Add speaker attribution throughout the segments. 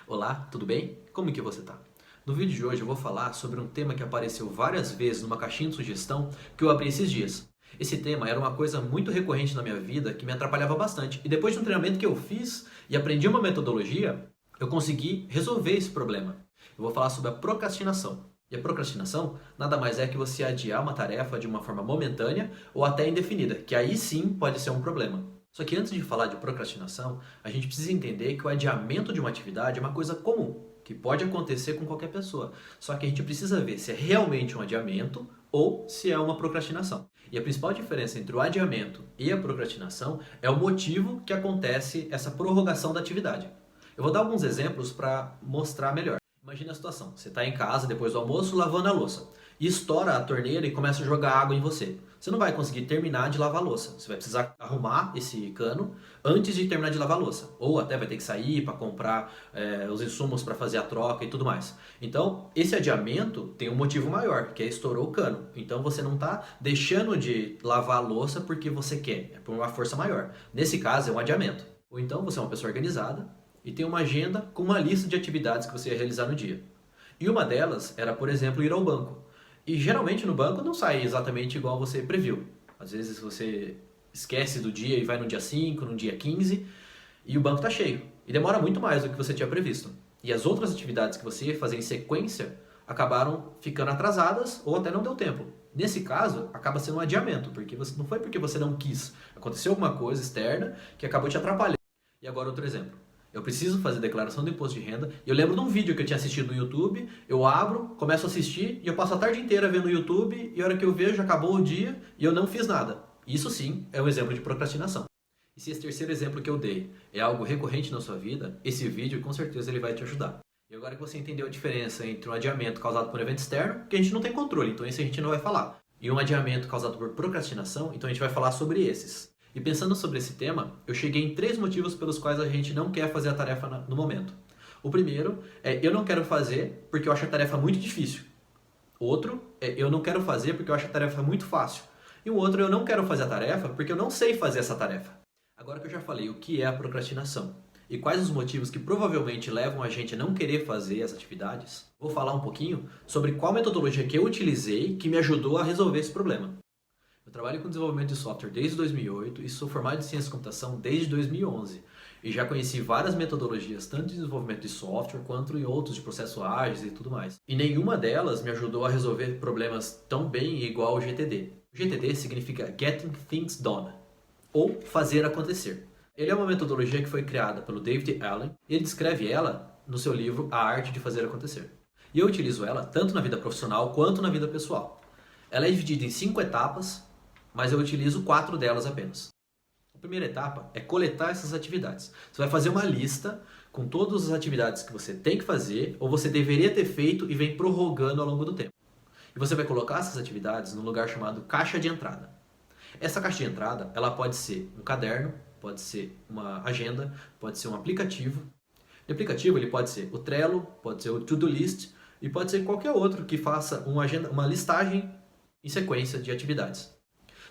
Speaker 1: Olá, tudo bem? Como que você tá? No vídeo de hoje eu vou falar sobre um tema que apareceu várias vezes numa caixinha de sugestão que eu abri esses dias. Esse tema era uma coisa muito recorrente na minha vida que me atrapalhava bastante. E depois de um treinamento que eu fiz e aprendi uma metodologia, eu consegui resolver esse problema. Eu vou falar sobre a procrastinação. E a procrastinação nada mais é que você adiar uma tarefa de uma forma momentânea ou até indefinida, que aí sim pode ser um problema. Só que antes de falar de procrastinação, a gente precisa entender que o adiamento de uma atividade é uma coisa comum, que pode acontecer com qualquer pessoa. Só que a gente precisa ver se é realmente um adiamento ou se é uma procrastinação. E a principal diferença entre o adiamento e a procrastinação é o motivo que acontece essa prorrogação da atividade. Eu vou dar alguns exemplos para mostrar melhor. Imagina a situação, você está em casa depois do almoço lavando a louça e estoura a torneira e começa a jogar água em você. Você não vai conseguir terminar de lavar a louça. Você vai precisar arrumar esse cano antes de terminar de lavar a louça. Ou até vai ter que sair para comprar os insumos para fazer a troca e tudo mais. Então, esse adiamento tem um motivo maior, que é estourou o cano. Então, você não está deixando de lavar a louça porque você quer, é por uma força maior. Nesse caso, é um adiamento. Ou então, você é uma pessoa organizada e tem uma agenda com uma lista de atividades que você ia realizar no dia. E uma delas era, por exemplo, ir ao banco. E geralmente no banco não sai exatamente igual você previu. Às vezes você esquece do dia e vai no dia 5, no dia 15 e o banco está cheio. E demora muito mais do que você tinha previsto. E as outras atividades que você ia fazer em sequência acabaram ficando atrasadas ou até não deu tempo. Nesse caso, acaba sendo um adiamento, porque não foi porque você não quis. Aconteceu alguma coisa externa que acabou te atrapalhando. E agora outro exemplo. Eu preciso fazer declaração do imposto de renda. Eu lembro de um vídeo que eu tinha assistido no YouTube, eu abro, começo a assistir e eu passo a tarde inteira vendo o YouTube e a hora que eu vejo acabou o dia e eu não fiz nada. Isso sim é um exemplo de procrastinação. E se esse terceiro exemplo que eu dei é algo recorrente na sua vida, esse vídeo com certeza ele vai te ajudar. E agora que você entendeu a diferença entre um adiamento causado por um evento externo, que a gente não tem controle, então esse a gente não vai falar, e um adiamento causado por procrastinação, então a gente vai falar sobre esses. E pensando sobre esse tema, eu cheguei em 3 motivos pelos quais a gente não quer fazer a tarefa no momento. O primeiro é eu não quero fazer porque eu acho a tarefa muito difícil. Outro é eu não quero fazer porque eu acho a tarefa muito fácil. E o outro eu não quero fazer a tarefa porque eu não sei fazer essa tarefa. Agora que eu já falei o que é a procrastinação e quais os motivos que provavelmente levam a gente a não querer fazer as atividades, vou falar um pouquinho sobre qual metodologia que eu utilizei que me ajudou a resolver esse problema. Eu trabalho com desenvolvimento de software desde 2008 e sou formado em ciência de computação desde 2011. E já conheci várias metodologias, tanto de desenvolvimento de software quanto em outros de processos ágeis e tudo mais. E nenhuma delas me ajudou a resolver problemas tão bem igual o GTD. O GTD significa Getting Things Done, ou fazer acontecer. Ele é uma metodologia que foi criada pelo David Allen e ele descreve ela no seu livro A Arte de Fazer Acontecer. E eu utilizo ela tanto na vida profissional quanto na vida pessoal. Ela é dividida em 5 etapas, mas eu utilizo 4 delas apenas. A primeira etapa é coletar essas atividades. Você vai fazer uma lista com todas as atividades que você tem que fazer ou você deveria ter feito e vem prorrogando ao longo do tempo. E você vai colocar essas atividades num lugar chamado caixa de entrada. Essa caixa de entrada ela pode ser um caderno, pode ser uma agenda, pode ser um aplicativo. O aplicativo ele pode ser o Trello, pode ser o To-Do List e pode ser qualquer outro que faça uma listagem em sequência de atividades.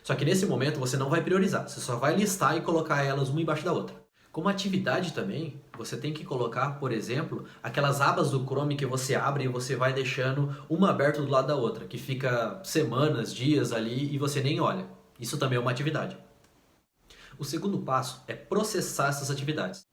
Speaker 1: Só que nesse momento você não vai priorizar, você só vai listar e colocar elas uma embaixo da outra. Como atividade também, você tem que colocar, por exemplo, aquelas abas do Chrome que você abre e você vai deixando uma aberta do lado da outra, que fica semanas, dias ali e você nem olha. Isso também é uma atividade. O segundo passo é processar essas atividades.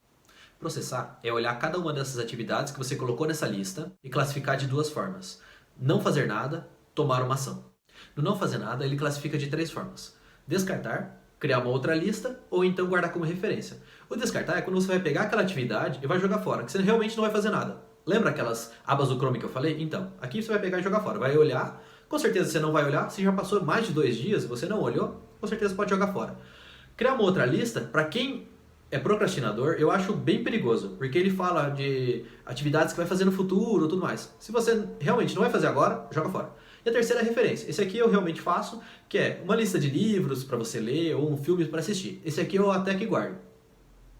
Speaker 1: Processar é olhar cada uma dessas atividades que você colocou nessa lista e classificar de 2 formas. Não fazer nada, tomar uma ação. No não fazer nada, ele classifica de 3 formas. Descartar, criar uma outra lista ou então guardar como referência. O descartar é quando você vai pegar aquela atividade e vai jogar fora, que você realmente não vai fazer nada. Lembra aquelas abas do Chrome que eu falei? Então, aqui você vai pegar e jogar fora. Vai olhar, com certeza você não vai olhar. Se já passou mais de 2 dias e você não olhou, com certeza pode jogar fora. Criar uma outra lista, para quem é procrastinador, eu acho bem perigoso, porque ele fala de atividades que vai fazer no futuro e tudo mais. Se você realmente não vai fazer agora, joga fora. E a terceira é a referência. Esse aqui eu realmente faço, que é uma lista de livros para você ler ou um filme para assistir. Esse aqui eu até que guardo.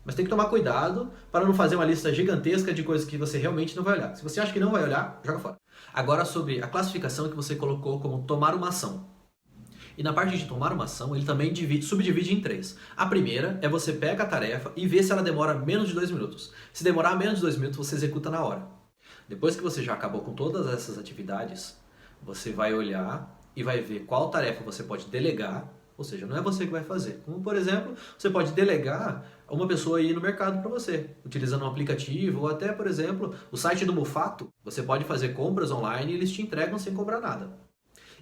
Speaker 1: Mas tem que tomar cuidado para não fazer uma lista gigantesca de coisas que você realmente não vai olhar. Se você acha que não vai olhar, joga fora. Agora sobre a classificação que você colocou como tomar uma ação. E na parte de tomar uma ação, ele também subdivide em três. A primeira é você pega a tarefa e vê se ela demora menos de 2 minutos. Se demorar menos de 2 minutos, você executa na hora. Depois que você já acabou com todas essas atividades, você vai olhar e vai ver qual tarefa você pode delegar, ou seja, não é você que vai fazer. Como, por exemplo, você pode delegar uma pessoa ir no mercado para você, utilizando um aplicativo ou até, por exemplo, o site do Mufato. Você pode fazer compras online e eles te entregam sem cobrar nada.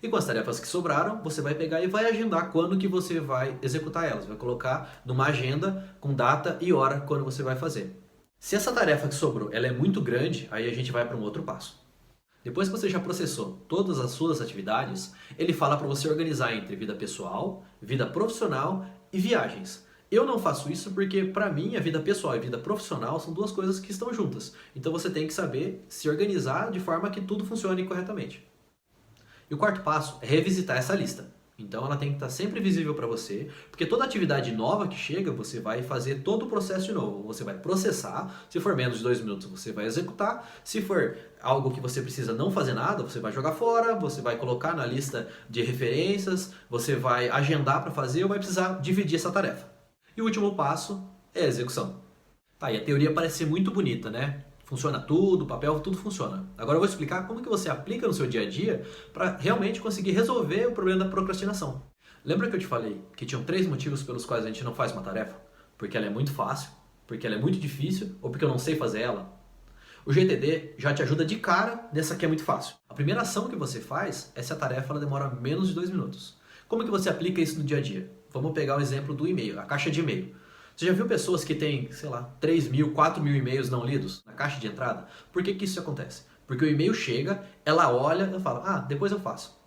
Speaker 1: E com as tarefas que sobraram, você vai pegar e vai agendar quando que você vai executar elas. Vai colocar numa agenda com data e hora quando você vai fazer. Se essa tarefa que sobrou ela é muito grande, aí a gente vai para um outro passo. Depois que você já processou todas as suas atividades, ele fala para você organizar entre vida pessoal, vida profissional e viagens. Eu não faço isso porque, para mim, a vida pessoal e vida profissional são duas coisas que estão juntas. Então você tem que saber se organizar de forma que tudo funcione corretamente. E o quarto passo é revisitar essa lista. Então ela tem que estar sempre visível para você, porque toda atividade nova que chega, você vai fazer todo o processo de novo. Você vai processar, se for menos de 2 minutos você vai executar, se for algo que você precisa não fazer nada, você vai jogar fora, você vai colocar na lista de referências, você vai agendar para fazer ou vai precisar dividir essa tarefa. E o último passo é a execução. Tá, e a teoria parece ser muito bonita, né? Funciona tudo, papel, tudo funciona. Agora eu vou explicar como que você aplica no seu dia a dia para realmente conseguir resolver o problema da procrastinação. Lembra que eu te falei que tinham 3 motivos pelos quais a gente não faz uma tarefa? Porque ela é muito fácil, porque ela é muito difícil ou porque eu não sei fazer ela? O GTD já te ajuda de cara nessa que é muito fácil. A primeira ação que você faz é se a tarefa ela demora menos de 2 minutos. Como que você aplica isso no dia a dia? Vamos pegar o exemplo do e-mail, a caixa de e-mail. Você já viu pessoas que têm, 3.000, 4.000 e-mails não lidos na caixa de entrada? Por que que isso acontece? Porque o e-mail chega, ela olha e fala, depois eu faço.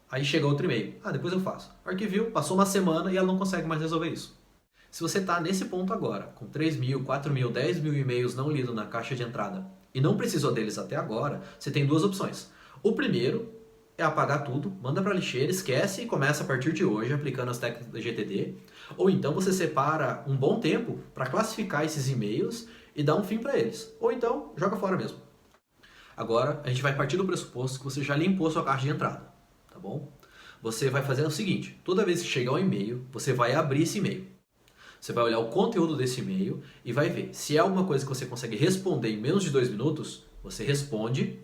Speaker 1: Aí chega outro e-mail, depois eu faço. Arquiviu, passou uma semana e ela não consegue mais resolver isso. Se você está nesse ponto agora, com 3.000, 4.000, 10.000 e-mails não lidos na caixa de entrada e não precisou deles até agora, você tem 2 opções. O primeiro é apagar tudo, manda para a lixeira, esquece e começa a partir de hoje aplicando as técnicas da GTD. Ou então você separa um bom tempo para classificar esses e-mails e dar um fim para eles. Ou então joga fora mesmo. Agora a gente vai partir do pressuposto que você já limpou sua caixa de entrada, tá bom? Você vai fazer o seguinte, toda vez que chegar um e-mail, você vai abrir esse e-mail. Você vai olhar o conteúdo desse e-mail e vai ver se é alguma coisa que você consegue responder em menos de 2 minutos, você responde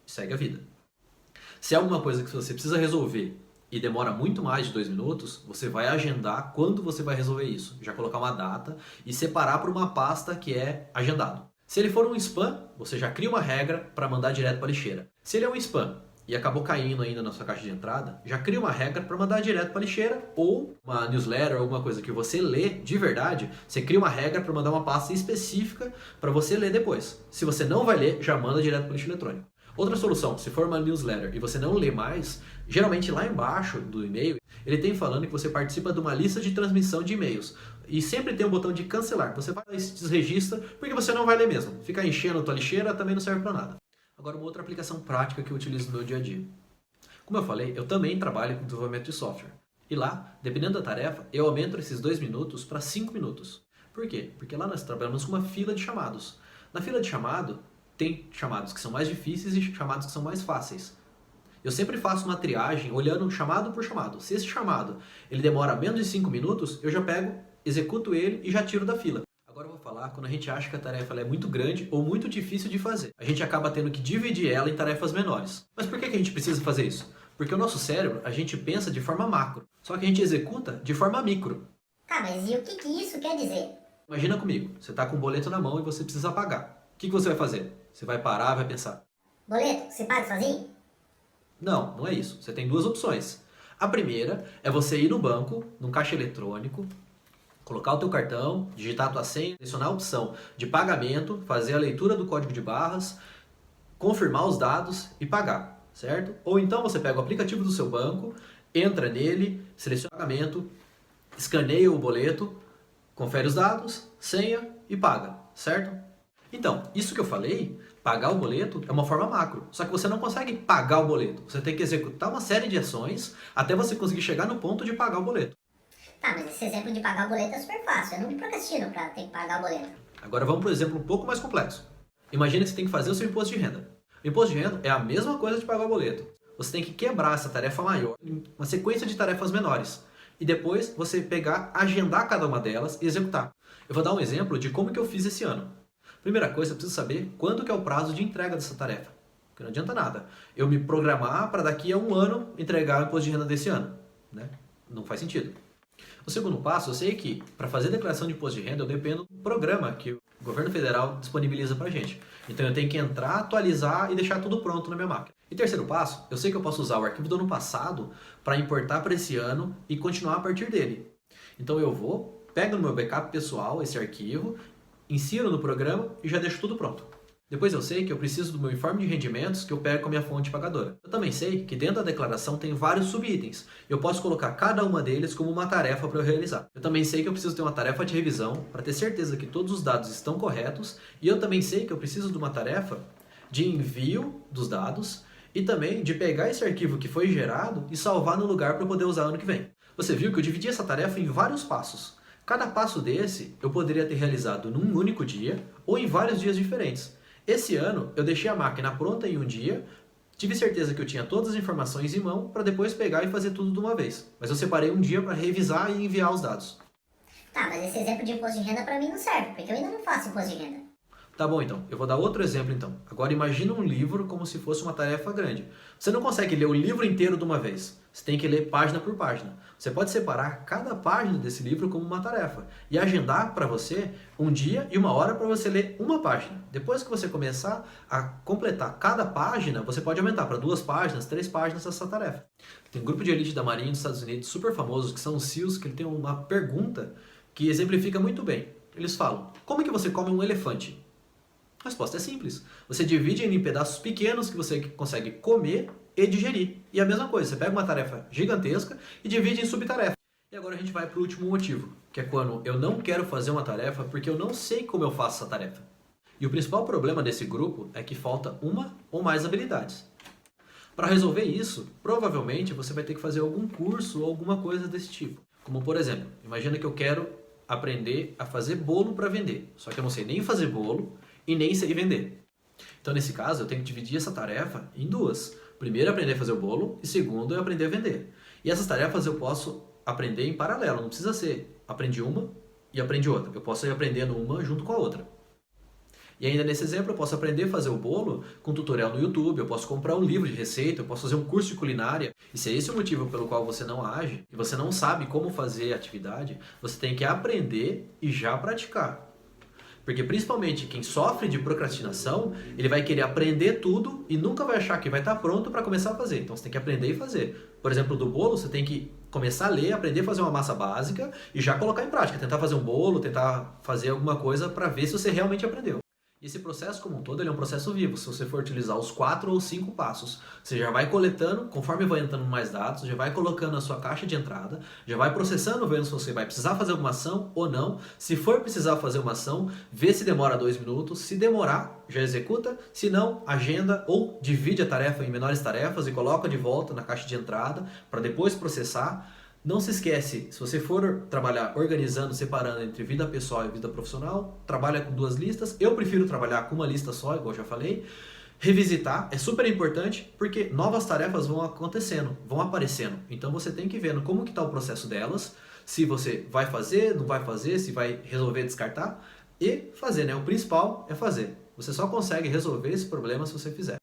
Speaker 1: e segue a vida. Se é alguma coisa que você precisa resolver e demora muito mais de 2 minutos, você vai agendar quando você vai resolver isso. Já colocar uma data e separar para uma pasta que é agendado. Se ele for um spam, você já cria uma regra para mandar direto para a lixeira. Se ele é um spam e acabou caindo ainda na sua caixa de entrada, já cria uma regra para mandar direto para a lixeira ou uma newsletter, alguma coisa que você lê de verdade, você cria uma regra para mandar uma pasta específica para você ler depois. Se você não vai ler, já manda direto para o lixo eletrônico. Outra solução, se for uma newsletter e você não lê mais, geralmente lá embaixo do e-mail, ele tem falando que você participa de uma lista de transmissão de e-mails. E sempre tem um botão de cancelar. Você vai e se desregistra porque você não vai ler mesmo. Ficar enchendo a tua lixeira também não serve para nada. Agora uma outra aplicação prática que eu utilizo no meu dia a dia. Como eu falei, eu também trabalho com desenvolvimento de software. E lá, dependendo da tarefa, eu aumento esses 2 minutos para 5 minutos. Por quê? Porque lá nós trabalhamos com uma fila de chamados. Na fila de chamado, tem chamados que são mais difíceis e chamados que são mais fáceis. Eu sempre faço uma triagem olhando chamado por chamado. Se esse chamado ele demora menos de 5 minutos, eu já pego, executo ele e já tiro da fila. Agora eu vou falar quando a gente acha que a tarefa é muito grande ou muito difícil de fazer. A gente acaba tendo que dividir ela em tarefas menores. Mas por que a gente precisa fazer isso? Porque o nosso cérebro, a gente pensa de forma macro, só que a gente executa de forma micro.
Speaker 2: Tá, mas e o que isso quer dizer?
Speaker 1: Imagina comigo, você está com um boleto na mão e você precisa pagar. O que você vai fazer? Você vai parar e vai pensar.
Speaker 2: Boleto, você paga sozinho?
Speaker 1: Não, não é isso. Você tem 2 opções. A primeira é você ir no banco, num caixa eletrônico, colocar o teu cartão, digitar a tua senha, selecionar a opção de pagamento, fazer a leitura do código de barras, confirmar os dados e pagar, certo? Ou então você pega o aplicativo do seu banco, entra nele, seleciona o pagamento, escaneia o boleto, confere os dados, senha e paga, certo? Então, isso que eu falei, pagar o boleto é uma forma macro, só que você não consegue pagar o boleto. Você tem que executar uma série de ações até você conseguir chegar no ponto de pagar o boleto.
Speaker 2: Tá, mas esse exemplo de pagar o boleto é super fácil. Eu não me procrastino pra ter que pagar o boleto.
Speaker 1: Agora vamos para um exemplo um pouco mais complexo. Imagina que você tem que fazer o seu imposto de renda. O imposto de renda é a mesma coisa de pagar o boleto. você tem que quebrar essa tarefa maior em uma sequência de tarefas menores. E depois você pegar, agendar cada uma delas e executar. Eu vou dar um exemplo de como que eu fiz esse ano. Primeira coisa, eu preciso saber quando que é o prazo de entrega dessa tarefa. Porque não adianta nada eu me programar para daqui a um ano entregar o imposto de renda desse ano, né? Não faz sentido. O segundo passo, eu sei que para fazer a declaração de imposto de renda eu dependo do programa que o governo federal disponibiliza para a gente. Então eu tenho que entrar, atualizar e deixar tudo pronto na minha máquina. E terceiro passo, eu sei que eu posso usar o arquivo do ano passado para importar para esse ano e continuar a partir dele. Então eu vou, pego no meu backup pessoal esse arquivo, insiro no programa e já deixo tudo pronto. Depois eu sei que eu preciso do meu informe de rendimentos que eu pego com a minha fonte pagadora. Eu também sei que dentro da declaração tem vários subitens. Eu posso colocar cada uma deles como uma tarefa para eu realizar. Eu também sei que eu preciso ter uma tarefa de revisão para ter certeza que todos os dados estão corretos. E eu também sei que eu preciso de uma tarefa de envio dos dados e também de pegar esse arquivo que foi gerado e salvar no lugar para eu poder usar ano que vem. Você viu que eu dividi essa tarefa em vários passos. Cada passo desse eu poderia ter realizado num único dia ou em vários dias diferentes. Esse ano eu deixei a máquina pronta em um dia, tive certeza que eu tinha todas as informações em mão para depois pegar e fazer tudo de uma vez. Mas eu separei um dia para revisar e enviar os dados.
Speaker 2: Tá, mas esse exemplo de imposto de renda para mim não serve, porque eu ainda não faço imposto de renda.
Speaker 1: Tá bom, então. Eu vou dar outro exemplo, então. Agora imagina um livro como se fosse uma tarefa grande. Você não consegue ler o livro inteiro de uma vez. Você tem que ler página por página. Você pode separar cada página desse livro como uma tarefa e agendar para você um dia e uma hora para você ler uma página. Depois que você começar a completar cada página, você pode aumentar para 2 páginas, 3 páginas essa tarefa. Tem um grupo de elite da Marinha dos Estados Unidos super famoso, que são os SEALs, que ele tem uma pergunta que exemplifica muito bem. Eles falam: como é que você come um elefante? A resposta é simples. Você divide ele em pedaços pequenos que você consegue comer e digerir. E a mesma coisa, você pega uma tarefa gigantesca e divide em subtarefas. E agora a gente vai para o último motivo, que é quando eu não quero fazer uma tarefa porque eu não sei como eu faço essa tarefa. E o principal problema desse grupo é que falta uma ou mais habilidades. Para resolver isso, provavelmente você vai ter que fazer algum curso ou alguma coisa desse tipo. Como por exemplo, imagina que eu quero aprender a fazer bolo para vender. Só que eu não sei nem fazer bolo e nem sei vender. Então, nesse caso, eu tenho que dividir essa tarefa em 2. Primeiro, aprender a fazer o bolo e segundo, é aprender a vender. E essas tarefas eu posso aprender em paralelo, não precisa ser aprendi uma e aprendi outra. Eu posso ir aprendendo uma junto com a outra. E ainda nesse exemplo, eu posso aprender a fazer o bolo com tutorial no YouTube, eu posso comprar um livro de receita, eu posso fazer um curso de culinária. E se é esse o motivo pelo qual você não age, e você não sabe como fazer a atividade, você tem que aprender e já praticar. Porque principalmente quem sofre de procrastinação, ele vai querer aprender tudo e nunca vai achar que vai estar pronto para começar a fazer. Então você tem que aprender e fazer. Por exemplo, do bolo, você tem que começar a ler, aprender a fazer uma massa básica e já colocar em prática. Tentar fazer um bolo, tentar fazer alguma coisa para ver se você realmente aprendeu. E esse processo como um todo ele é um processo vivo. Se você for utilizar os 4 ou 5 passos, você já vai coletando, conforme vai entrando mais dados, já vai colocando na sua caixa de entrada, já vai processando, vendo se você vai precisar fazer alguma ação ou não. Se for precisar fazer uma ação, vê se demora 2 minutos. Se demorar, já executa. Se não, agenda ou divide a tarefa em menores tarefas e coloca de volta na caixa de entrada para depois processar. Não se esquece, se você for trabalhar organizando, separando entre vida pessoal e vida profissional, trabalha com 2 listas. Eu prefiro trabalhar com uma lista só, igual eu já falei. Revisitar é super importante porque novas tarefas vão acontecendo, vão aparecendo. Então você tem que ver como que está o processo delas, se você vai fazer, não vai fazer, se vai resolver descartar e fazer, né? O principal é fazer. Você só consegue resolver esse problema se você fizer.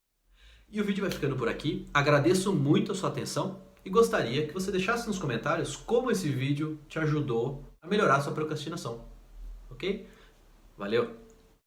Speaker 1: E o vídeo vai ficando por aqui. Agradeço muito a sua atenção. E gostaria que você deixasse nos comentários como esse vídeo te ajudou a melhorar a sua procrastinação. Ok? Valeu!